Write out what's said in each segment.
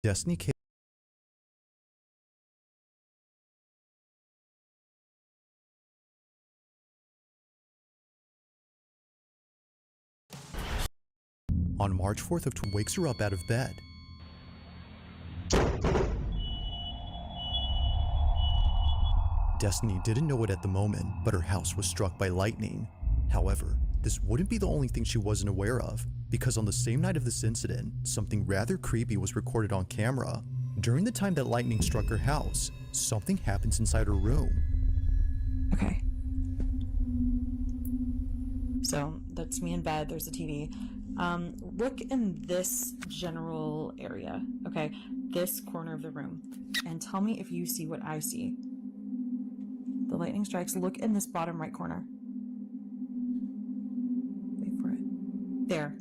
Destiny came on March 4th wakes her up out of bed. Destiny didn't know it at the moment, but her house was struck by lightning. However, this wouldn't be the only thing she wasn't aware of, because on the same night of this incident, something rather creepy was recorded on camera. During the time that lightning struck her house, something happens inside her room. Okay. So that's me in bed, there's a TV. Look in this general area, okay? This corner of the room, and tell me if you see what I see. The lightning strikes. Look in this bottom right corner. Wait for it. There.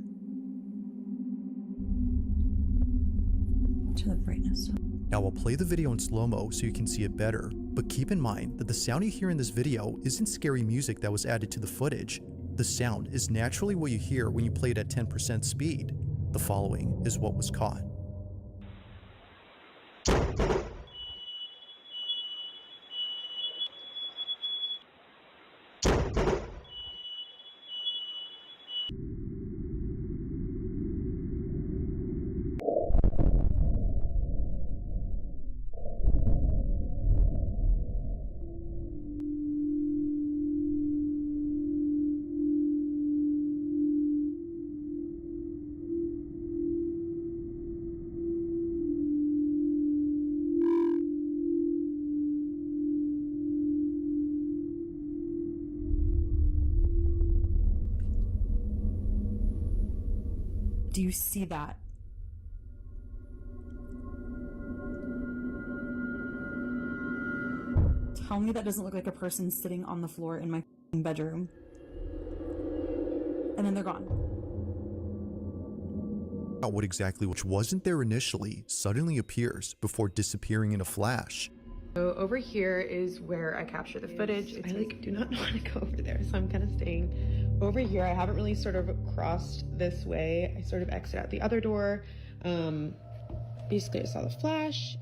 Turn the brightness up. Now I'll play the video in slow-mo so you can see it better, but keep in mind that the sound you hear in this video isn't scary music that was added to the footage. The sound is naturally what you hear when you play it at 10% speed. The following is what was caught. Do you see that? Tell me that doesn't look like a person sitting on the floor in my bedroom. And then they're gone. What exactly which wasn't there initially suddenly appears before disappearing in a flash. So over here is where I capture the footage. I do not want to go over there, so I'm kind of staying over here. I haven't really sort of crossed this way. I sort of exit out the other door. Basically I saw the flash.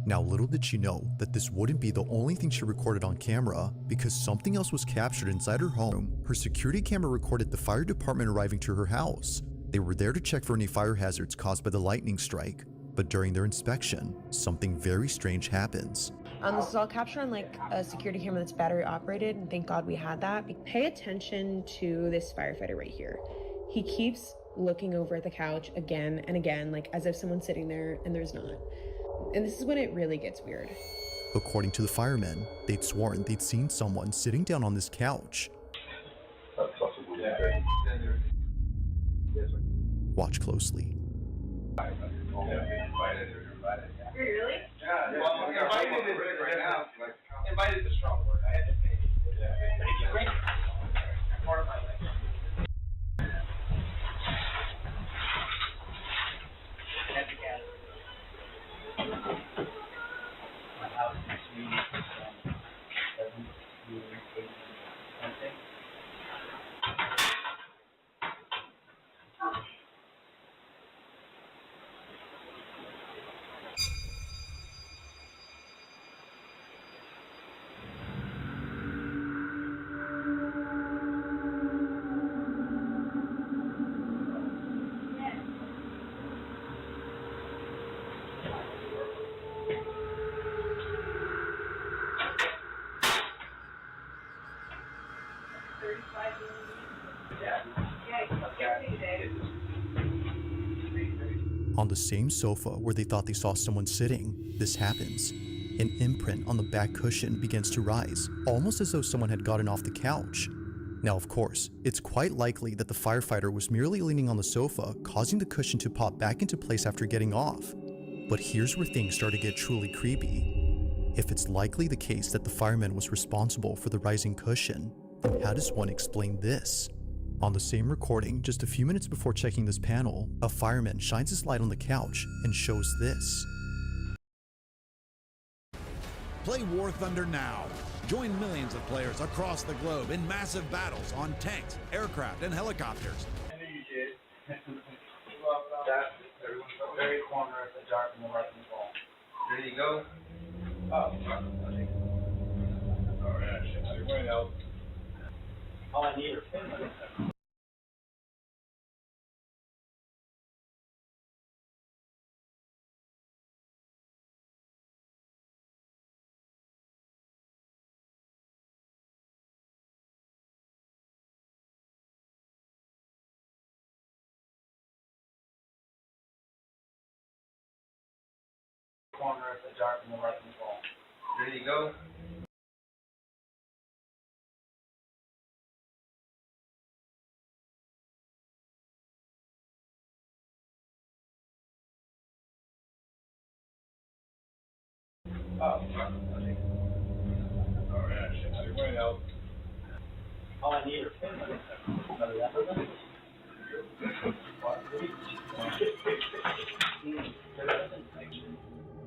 Now little did she know that this wouldn't be the only thing she recorded on camera, because something else was captured inside her home. Her security camera recorded the fire department arriving to her house. They were there to check for any fire hazards caused by the lightning strike, but during their inspection, something very strange happens. This is all captured on like a security camera that's battery operated, and thank God we had that. Pay attention to this firefighter right here. He keeps looking over at the couch again and again, like as if someone's sitting there and there's not. And this is when it really gets weird. According to the firemen, they'd sworn they'd seen someone sitting down on this couch. Watch closely. Really? Yeah. Well, invited is right now. Invited is a strong word. I had to say it. Part of my life. My house is sweet. 7, 8, something. On the same sofa where they thought they saw someone sitting, this happens. An imprint on the back cushion begins to rise, almost as though someone had gotten off the couch. Now, of course, it's quite likely that the firefighter was merely leaning on the sofa, causing the cushion to pop back into place after getting off. But here's where things start to get truly creepy. If it's likely the case that the fireman was responsible for the rising cushion, then how does one explain this? On the same recording, just a few minutes before checking this panel, a fireman shines his light on the couch and shows this. Play War Thunder now. Join millions of players across the globe in massive battles on tanks, aircraft, and helicopters. I knew you did. That, everyone's very corner of the dark and the right wall. There you go. Oh, okay. All right. All I need are pins. Corner of the dark and the right wall. There you go. Oh, okay. All right. All I need are pins.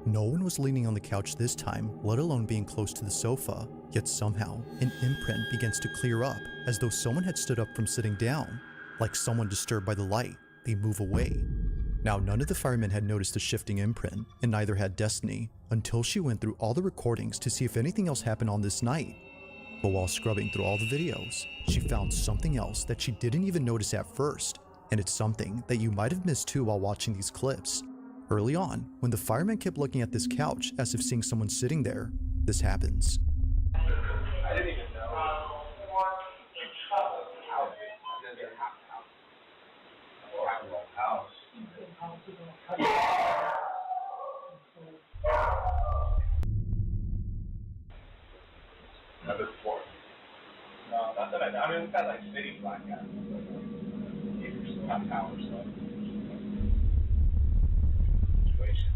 No one was leaning on the couch this time, let alone being close to the sofa, yet somehow, an imprint begins to clear up, as though someone had stood up from sitting down. Like someone disturbed by the light, they move away. Now, none of the firemen had noticed the shifting imprint, and neither had Destiny, until she went through all the recordings to see if anything else happened on this night. But while scrubbing through all the videos, she found something else that she didn't even notice at first, and it's something that you might have missed too while watching these clips. Early on, when the fireman kept looking at this couch as if seeing someone sitting there, this happens. I didn't even know. House. Number 4. No, not that I know. I mean, we've got like city black guys. Not power stuff. Situation.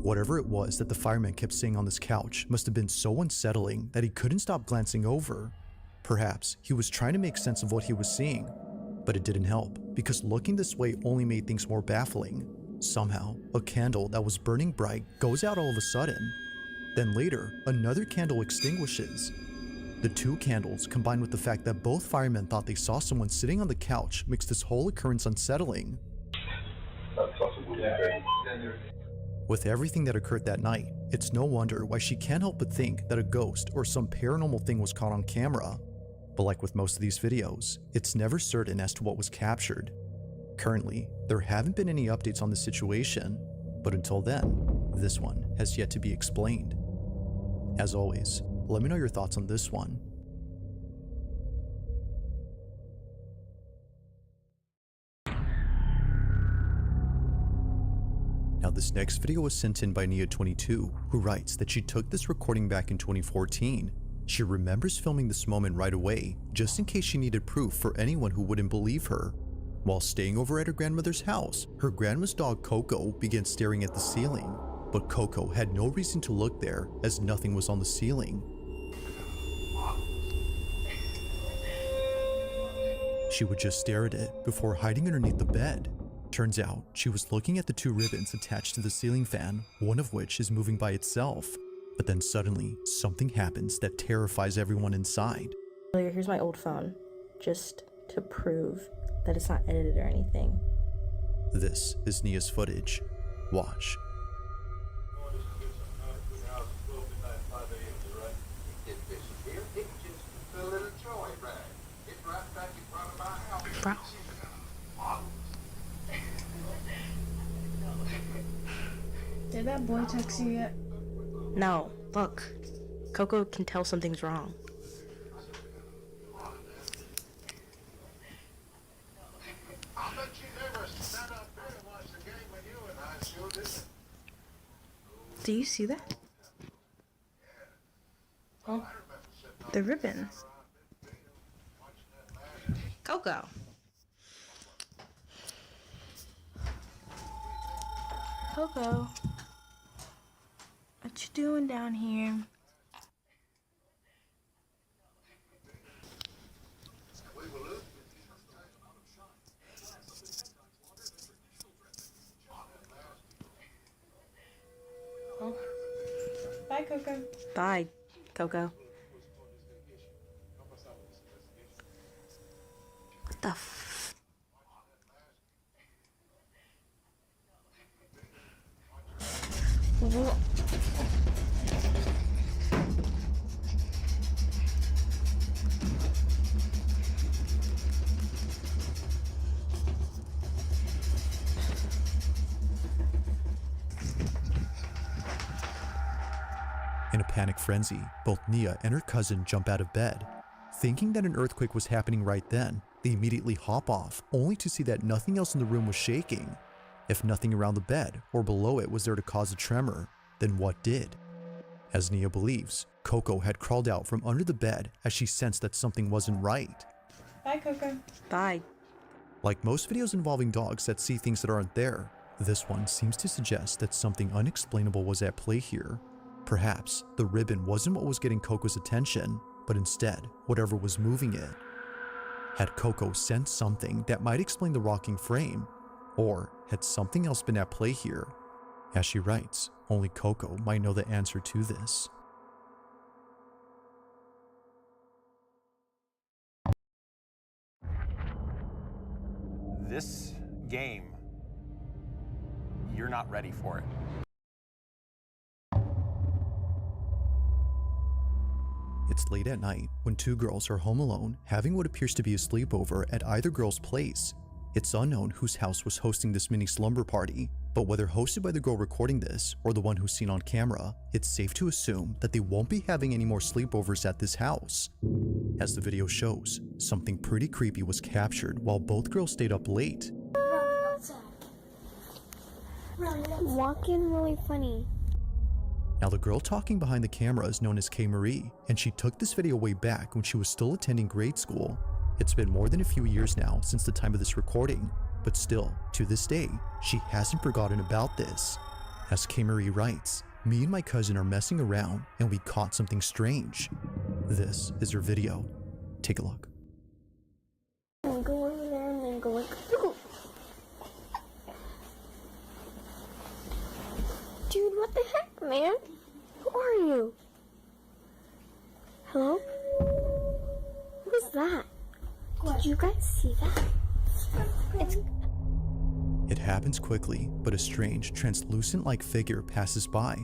Whatever it was that the fireman kept seeing on this couch must have been so unsettling that he couldn't stop glancing over. Perhaps he was trying to make sense of what he was seeing, but it didn't help because looking this way only made things more baffling. Somehow, a candle that was burning bright goes out all of a sudden. Then later, another candle extinguishes. The two candles, combined with the fact that both firemen thought they saw someone sitting on the couch, makes this whole occurrence unsettling. With everything that occurred that night, it's no wonder why she can't help but think that a ghost or some paranormal thing was caught on camera. But like with most of these videos, it's never certain as to what was captured. Currently, there haven't been any updates on the situation, but until then, this one has yet to be explained. As always, let me know your thoughts on this one. Now this next video was sent in by Nia22, who writes that she took this recording back in 2014. She remembers filming this moment right away, just in case she needed proof for anyone who wouldn't believe her. While staying over at her grandmother's house, her grandma's dog Coco began staring at the ceiling, but Coco had no reason to look there as nothing was on the ceiling. She would just stare at it before hiding underneath the bed. Turns out, she was looking at the two ribbons attached to the ceiling fan, one of which is moving by itself. But then suddenly, something happens that terrifies everyone inside. Here's my old phone, just to prove that it's not edited or anything. This is Nia's footage. Watch. Bro. Did that boy text you yet? No, look. Coco can tell something's wrong. Do you see that? Oh, the ribbon. Coco. Coco. What you doing down here? Bye, Coco. Bye, Coco. In a panic frenzy, both Nia and her cousin jump out of bed. Thinking that an earthquake was happening right then, they immediately hop off, only to see that nothing else in the room was shaking. If nothing around the bed or below it was there to cause a tremor, then what did? As Nia believes, Coco had crawled out from under the bed as she sensed that something wasn't right. Bye, Coco. Bye. Like most videos involving dogs that see things that aren't there, this one seems to suggest that something unexplainable was at play here. Perhaps the ribbon wasn't what was getting Coco's attention, but instead whatever was moving it. Had Coco sensed something that might explain the rocking frame? Or had something else been at play here? As she writes, only Coco might know the answer to this. This game, you're not ready for it. It's late at night when two girls are home alone having what appears to be a sleepover at either girl's place. It's unknown whose house was hosting this mini slumber party, but whether hosted by the girl recording this or the one who's seen on camera, it's safe to assume that they won't be having any more sleepovers at this house. As the video shows, something pretty creepy was captured while both girls stayed up late. Walking really funny. Now the girl talking behind the camera is known as Kay Marie, and she took this video way back when she was still attending grade school. It's been more than a few years now since the time of this recording, but still, to this day, she hasn't forgotten about this. As Kay Marie writes, me and my cousin are messing around and we caught something strange. This is her video. Take a look. And go over there and then go like, dude, what the heck, man? Who are you? Hello? What is that? Did you guys see that? It happens quickly, but a strange, translucent-like figure passes by.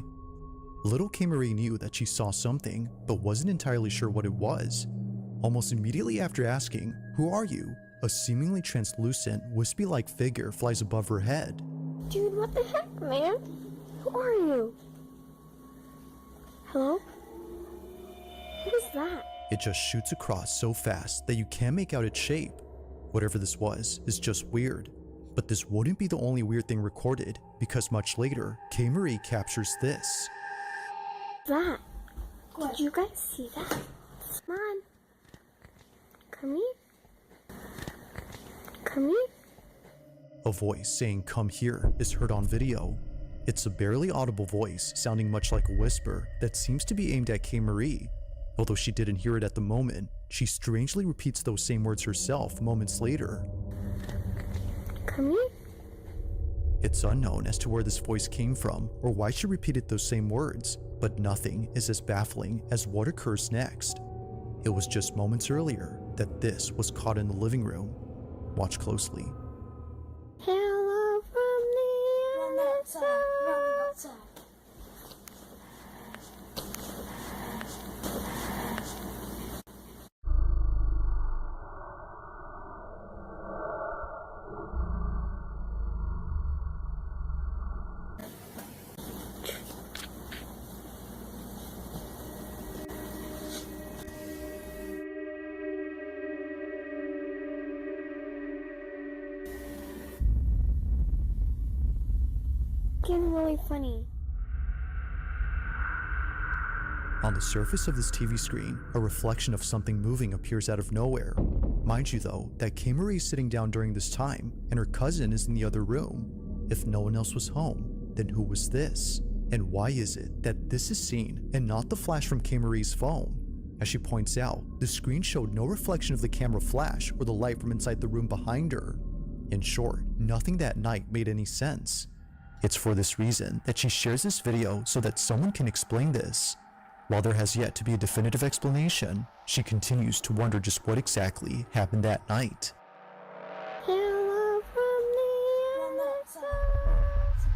Little Kay Marie knew that she saw something, but wasn't entirely sure what it was. Almost immediately after asking, "Who are you?" a seemingly translucent, wispy-like figure flies above her head. Dude, what the heck, man? Who are you? Hello? What is that? It just shoots across so fast that you can't make out its shape. Whatever this was is just weird. But this wouldn't be the only weird thing recorded, because much later, Kay Marie captures this. That? Did you guys see that? Come on. Come here. Come here. A voice saying "come here" is heard on video. It's a barely audible voice sounding much like a whisper that seems to be aimed at Kay Marie. Although she didn't hear it at the moment, she strangely repeats those same words herself moments later. Come here. It's unknown as to where this voice came from or why she repeated those same words, but nothing is as baffling as what occurs next. It was just moments earlier that this was caught in the living room. Watch closely. Hello from the other side. Getting really funny. On the surface of this TV screen, a reflection of something moving appears out of nowhere. Mind you though, that Kay Marie is sitting down during this time, and her cousin is in the other room. If no one else was home, then who was this? And why is it that this is seen and not the flash from Kay Marie's phone? As she points out, the screen showed no reflection of the camera flash or the light from inside the room behind her. In short, nothing that night made any sense. It's for this reason that she shares this video so that someone can explain this. While there has yet to be a definitive explanation, she continues to wonder just what exactly happened that night. Hello from the other side.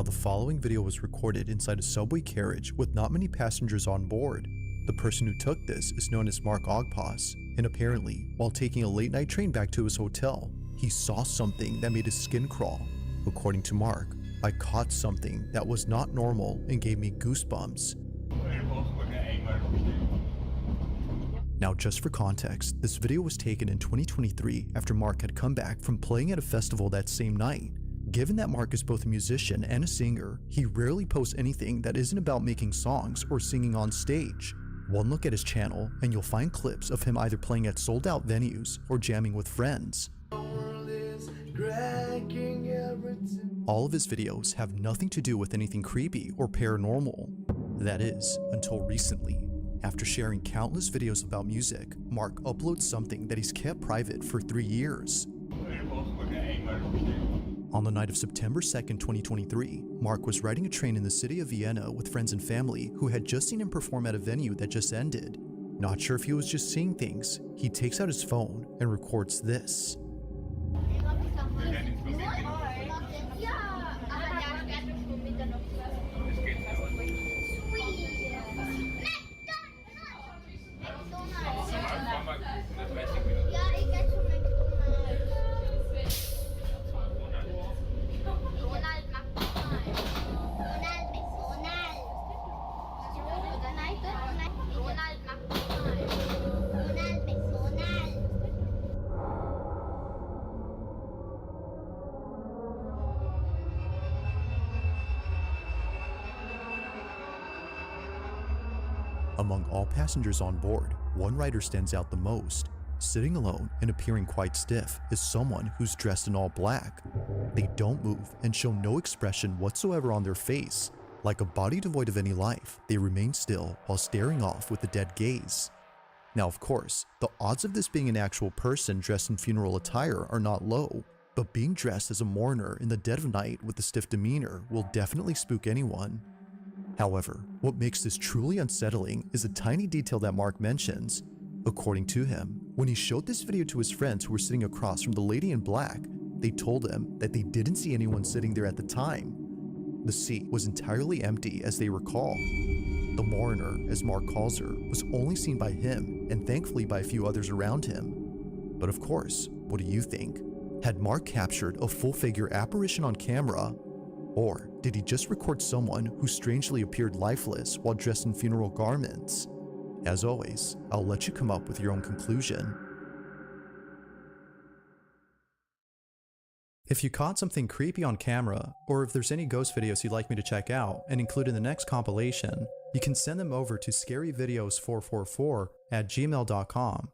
Now, the following video was recorded inside a subway carriage with not many passengers on board. The person who took this is known as Mark Ogpas, and apparently, while taking a late night train back to his hotel, he saw something that made his skin crawl. According to Mark, I caught something that was not normal and gave me goosebumps. Now, just for context, this video was taken in 2023 after Mark had come back from playing at a festival that same night. Given that Mark is both a musician and a singer, he rarely posts anything that isn't about making songs or singing on stage. One look at his channel and you'll find clips of him either playing at sold-out venues or jamming with friends. All of his videos have nothing to do with anything creepy or paranormal. That is, until recently. After sharing countless videos about music, Mark uploads something that he's kept private for 3 years. On the night of September 2nd, 2023, Mark was riding a train in the city of Vienna with friends and family who had just seen him perform at a venue that just ended. Not sure if he was just seeing things, he takes out his phone and records this. Among all passengers on board, one rider stands out the most. Sitting alone and appearing quite stiff is someone who's dressed in all black. They don't move and show no expression whatsoever on their face. Like a body devoid of any life, they remain still while staring off with a dead gaze. Now, of course, the odds of this being an actual person dressed in funeral attire are not low, but being dressed as a mourner in the dead of night with a stiff demeanor will definitely spook anyone. However, what makes this truly unsettling is a tiny detail that Mark mentions. According to him, when he showed this video to his friends who were sitting across from the lady in black, they told him that they didn't see anyone sitting there at the time. The seat was entirely empty as they recall. The mourner, as Mark calls her, was only seen by him and thankfully by a few others around him. But of course, what do you think? Had Mark captured a full-figure apparition on camera? Or did he just record someone who strangely appeared lifeless while dressed in funeral garments? As always, I'll let you come up with your own conclusion. If you caught something creepy on camera, or if there's any ghost videos you'd like me to check out and include in the next compilation, you can send them over to scaryvideos444@gmail.com.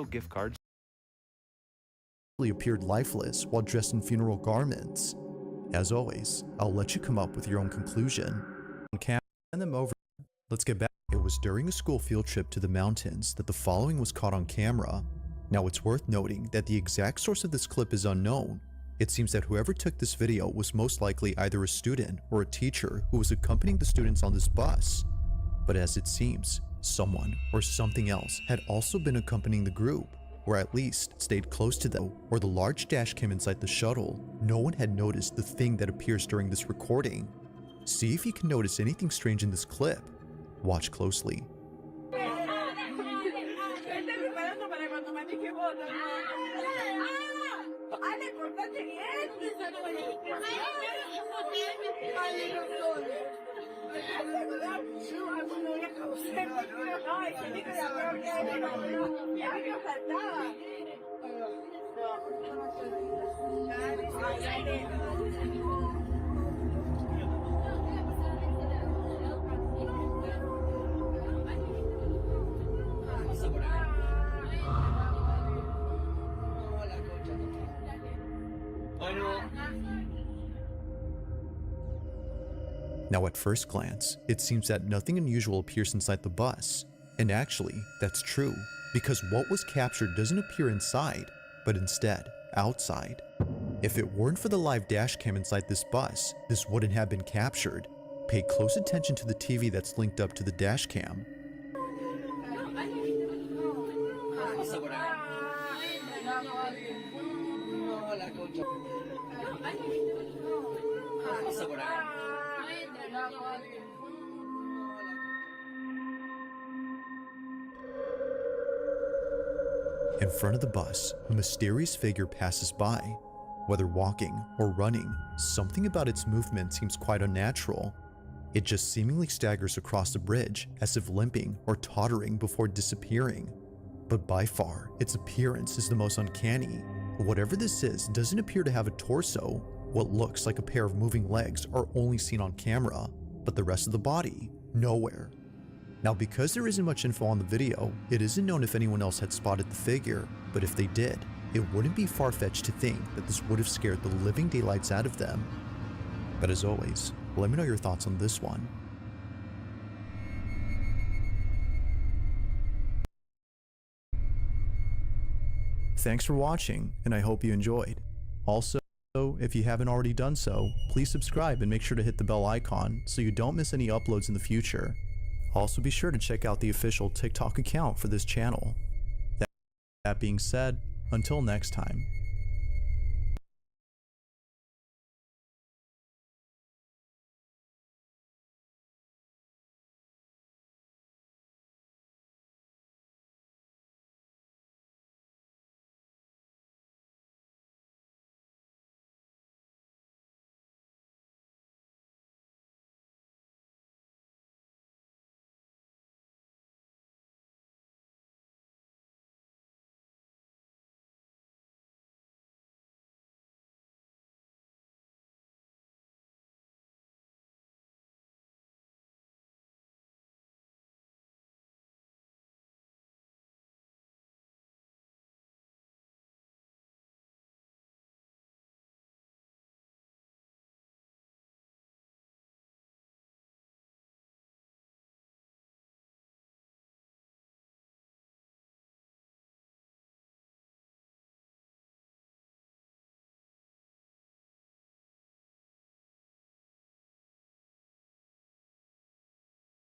gift cards. Appeared lifeless while dressed in funeral garments. As always, I'll let you come up with your own conclusion. Send them over. Let's get back. It was during a school field trip to the mountains that the following was caught on camera. Now it's worth noting that the exact source of this clip is unknown. It seems that whoever took this video was most likely either a student or a teacher who was accompanying the students on this bus. But as it seems, someone or something else had also been accompanying the group, or at least stayed close to them, or the large dash cam inside the shuttle. No one had noticed the thing that appears during this recording. See if you can notice anything strange in this clip. Watch closely. Now at first glance, it seems that nothing unusual appears inside the bus. And actually, that's true, because what was captured doesn't appear inside, but instead, outside. If it weren't for the live dash cam inside this bus, this wouldn't have been captured. Pay close attention to the TV that's linked up to the dash cam. In front of the bus, a mysterious figure passes by. Whether walking or running, something about its movement seems quite unnatural. It just seemingly staggers across the bridge as if limping or tottering before disappearing. But by far, its appearance is the most uncanny. Whatever this is doesn't appear to have a torso. What looks like a pair of moving legs are only seen on camera, but the rest of the body, nowhere. Now, because there isn't much info on the video, it isn't known if anyone else had spotted the figure, but if they did, it wouldn't be far-fetched to think that this would have scared the living daylights out of them. But as always, let me know your thoughts on this one. Thanks for watching, and I hope you enjoyed. Also, if you haven't already done so, please subscribe and make sure to hit the bell icon so you don't miss any uploads in the future. Also, be sure to check out the official TikTok account for this channel. That being said, until next time.